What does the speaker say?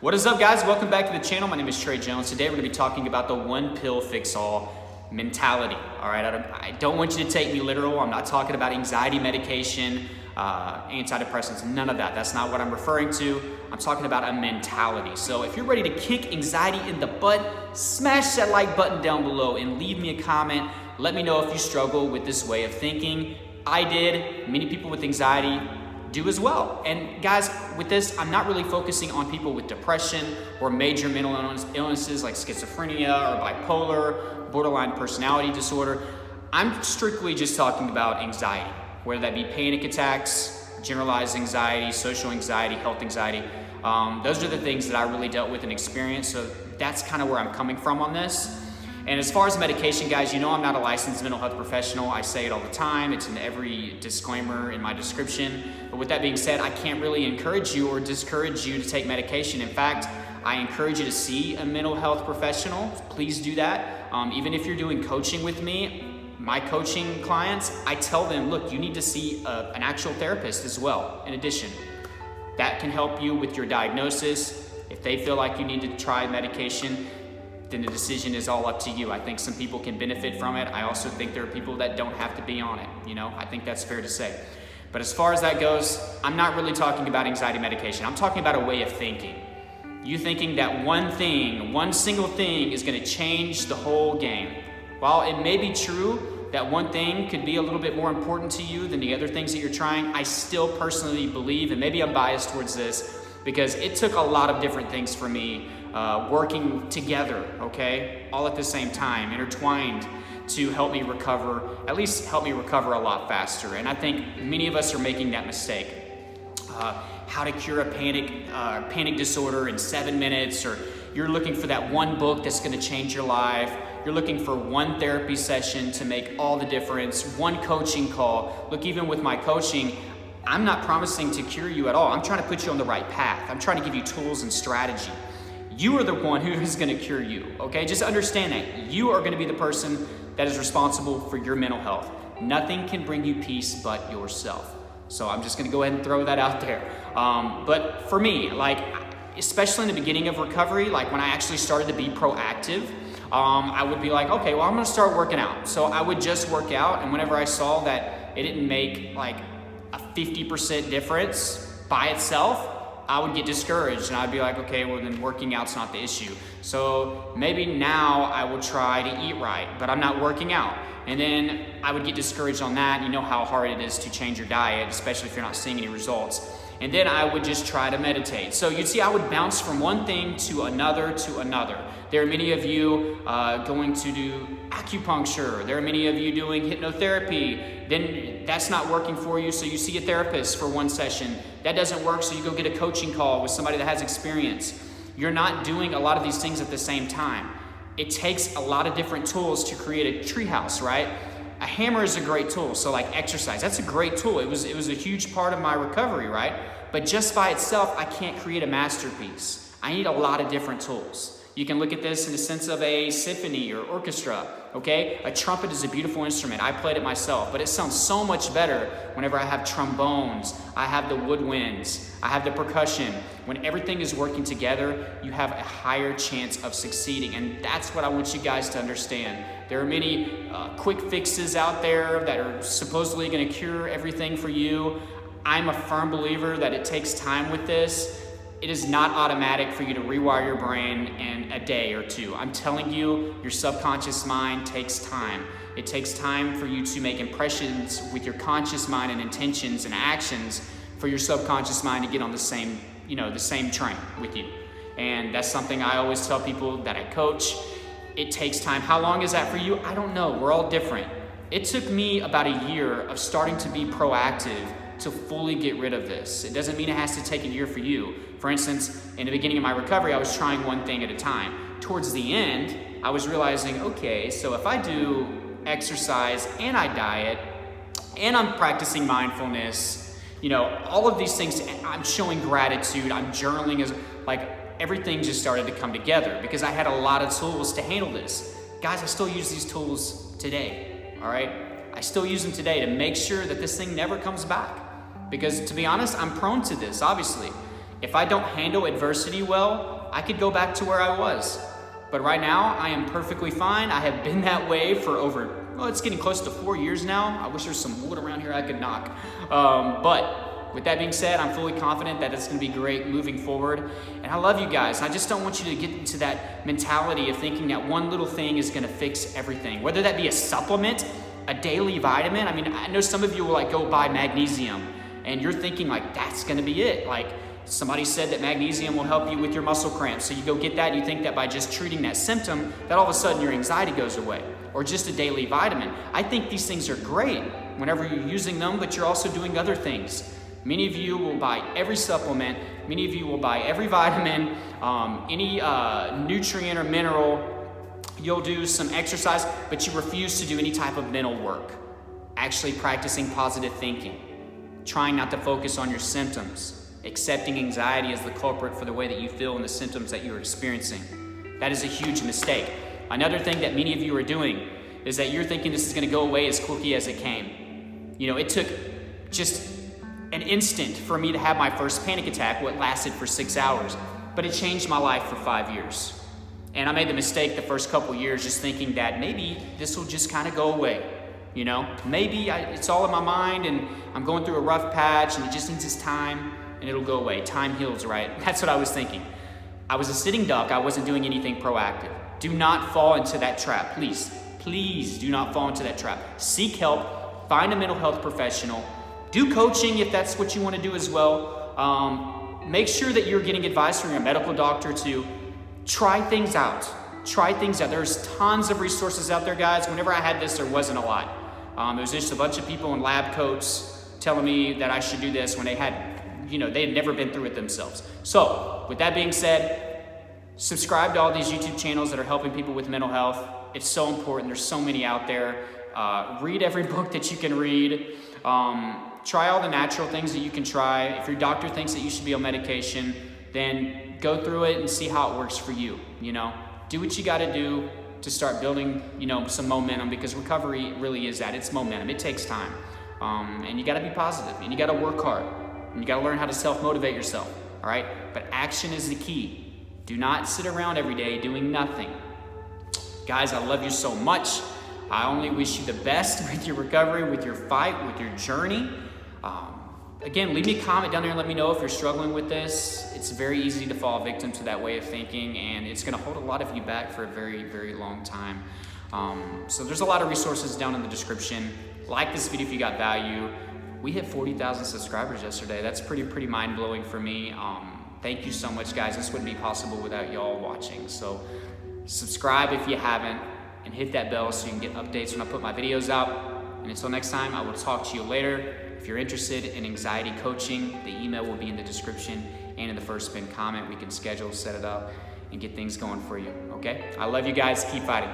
What is up, guys? Welcome back to the channel. My name is Trey Jones. Today we're going to be talking about the one pill fix all mentality. All right, I don't want you to take me literal. I'm not talking about anxiety medication, antidepressants, none of that. That's not what I'm referring to. I'm talking about a mentality. So if you're ready to kick anxiety in the butt, smash that like button down below and leave me a comment. Let me know if you struggle with this way of thinking. I did. Many people with anxiety do as well. And guys, with this, I'm not really focusing on people with depression or major mental illnesses like schizophrenia or bipolar, borderline personality disorder. I'm strictly just talking about anxiety, whether that be panic attacks, generalized anxiety, social anxiety, health anxiety. Those are the things that I really dealt with and experienced. So that's kind of where I'm coming from on this. And as far as medication, guys, you know I'm not a licensed mental health professional. I say it all the time. It's in every disclaimer in my description. But with that being said, I can't really encourage you or discourage you to take medication. In fact, I encourage you to see a mental health professional. Please do that. Even if you're doing coaching with me, my coaching clients, I tell them, look, you need to see an actual therapist as well. In addition, that can help you with your diagnosis. If they feel like you need to try medication, then the decision is all up to you. I think some people can benefit from it. I also think there are people that don't have to be on it. I think that's fair to say. But as far as that goes, I'm not really talking about anxiety medication. I'm talking about a way of thinking. You thinking that one single thing is gonna change the whole game. While it may be true that one thing could be a little bit more important to you than the other things that you're trying, I still personally believe, and maybe I'm biased towards this, because it took a lot of different things for me working together, okay, all at the same time, intertwined to help me recover, at least help me recover a lot faster. And I think many of us are making that mistake. How to cure a panic disorder in 7 minutes, or you're looking for that one book that's gonna change your life. You're looking for one therapy session to make all the difference, one coaching call. Look, even with my coaching, I'm not promising to cure you at all. I'm trying to put you on the right path. I'm trying to give you tools and strategy. You are the one who is gonna cure you, okay? Just understand that. You are gonna be the person that is responsible for your mental health. Nothing can bring you peace but yourself. So I'm just gonna go ahead and throw that out there. But for me, especially in the beginning of recovery, like when I actually started to be proactive, I would be like, okay, well, I'm gonna start working out. So I would just work out, and whenever I saw that it didn't make like a 50% difference by itself, I would get discouraged, and I'd be like, okay, well then working out's not the issue. So maybe now I will try to eat right, but I'm not working out. And then I would get discouraged on that. You know how hard it is to change your diet, especially if you're not seeing any results. And then I would just try to meditate. So you'd see I would bounce from one thing to another to another. There are many of you going to do acupuncture. There are many of you doing hypnotherapy. Then that's not working for you, so you see a therapist for one session. That doesn't work, so you go get a coaching call with somebody that has experience. You're not doing a lot of these things at the same time. It takes a lot of different tools to create a treehouse, right? A hammer is a great tool, so like exercise, that's a great tool. It was a huge part of my recovery, right? But just by itself, I can't create a masterpiece. I need a lot of different tools. You can look at this in the sense of a symphony or orchestra, okay? A trumpet is a beautiful instrument. I played it myself, but it sounds so much better whenever I have trombones, I have the woodwinds, I have the percussion. When everything is working together, you have a higher chance of succeeding, and that's what I want you guys to understand. There are many quick fixes out there that are supposedly gonna cure everything for you. I'm a firm believer that it takes time with this. It is not automatic for you to rewire your brain in a day or two. I'm telling you, your subconscious mind takes time. It takes time for you to make impressions with your conscious mind and intentions and actions for your subconscious mind to get on the same train with you. And that's something I always tell people that I coach. It takes time. How long is that for you? I don't know. We're all different. It took me about a year of starting to be proactive to fully get rid of this. It doesn't mean it has to take a year for you. For instance, in the beginning of my recovery, I was trying one thing at a time. Towards the end, I was realizing, okay, so if I do exercise and I diet and I'm practicing mindfulness, all of these things, I'm showing gratitude, I'm journaling, everything just started to come together because I had a lot of tools to handle this. Guys, I still use these tools today, all right? I still use them today to make sure that this thing never comes back. Because to be honest, I'm prone to this, obviously. If I don't handle adversity well, I could go back to where I was. But right now, I am perfectly fine. I have been that way for over, well, it's getting close to 4 years now. I wish there was some wood around here I could knock. But with that being said, I'm fully confident that it's gonna be great moving forward. And I love you guys. I just don't want you to get into that mentality of thinking that one little thing is gonna fix everything. Whether that be a supplement, a daily vitamin. I mean, I know some of you will like go buy magnesium and you're thinking like, that's gonna be it. Like, somebody said that magnesium will help you with your muscle cramps. So you go get that and you think that by just treating that symptom, that all of a sudden your anxiety goes away. Or just a daily vitamin. I think these things are great whenever you're using them, but you're also doing other things. Many of you will buy every supplement. Many of you will buy every vitamin, any nutrient or mineral. You'll do some exercise, but you refuse to do any type of mental work. Actually practicing positive thinking. Trying not to focus on your symptoms. Accepting anxiety as the culprit for the way that you feel and the symptoms that you're experiencing. That is a huge mistake. Another thing that many of you are doing is that you're thinking this is gonna go away as quickly as it came. You know, it took just an instant for me to have my first panic attack, what lasted for 6 hours, but it changed my life for 5 years. And I made the mistake the first couple years just thinking that maybe this will just kind of go away. You know, maybe it's all in my mind and I'm going through a rough patch and it just needs its time and it'll go away. Time heals, right? That's what I was thinking. I was a sitting duck. I wasn't doing anything proactive. Do not fall into that trap, please. Please do not fall into that trap. Seek help, find a mental health professional, do coaching if that's what you want to do as well. Make sure that you're getting advice from your medical doctor to try things out. Try things out. There's tons of resources out there, guys. Whenever I had this, there wasn't a lot. It was just a bunch of people in lab coats telling me that I should do this when they had, you know, they had never been through it themselves. So with that being said, subscribe to all these YouTube channels that are helping people with mental health. It's so important. There's so many out there. Read every book that you can read. Try all the natural things that you can try. If your doctor thinks that you should be on medication, then go through it and see how it works for you. You know, do what you got to do to start building, you know, some momentum, because recovery really is that. It's momentum. It takes time. And you got to be positive and you got to work hard and you got to learn how to self-motivate yourself. All right. But action is the key. Do not sit around every day doing nothing. Guys, I love you so much. I only wish you the best with your recovery, with your fight, with your journey. Again, leave me a comment down there and let me know if you're struggling with this. It's very easy to fall victim to that way of thinking, and it's going to hold a lot of you back for a very, very long time. So there's a lot of resources down in the description. Like this video if you got value. We hit 40,000 subscribers yesterday. That's pretty mind-blowing for me. Thank you so much, guys. This wouldn't be possible without y'all watching. So subscribe if you haven't, and hit that bell so you can get updates when I put my videos out. And until next time, I will talk to you later. If you're interested in anxiety coaching, the email will be in the description and in the first pinned comment. We can schedule, set it up, and get things going for you, okay? I love you guys. Keep fighting.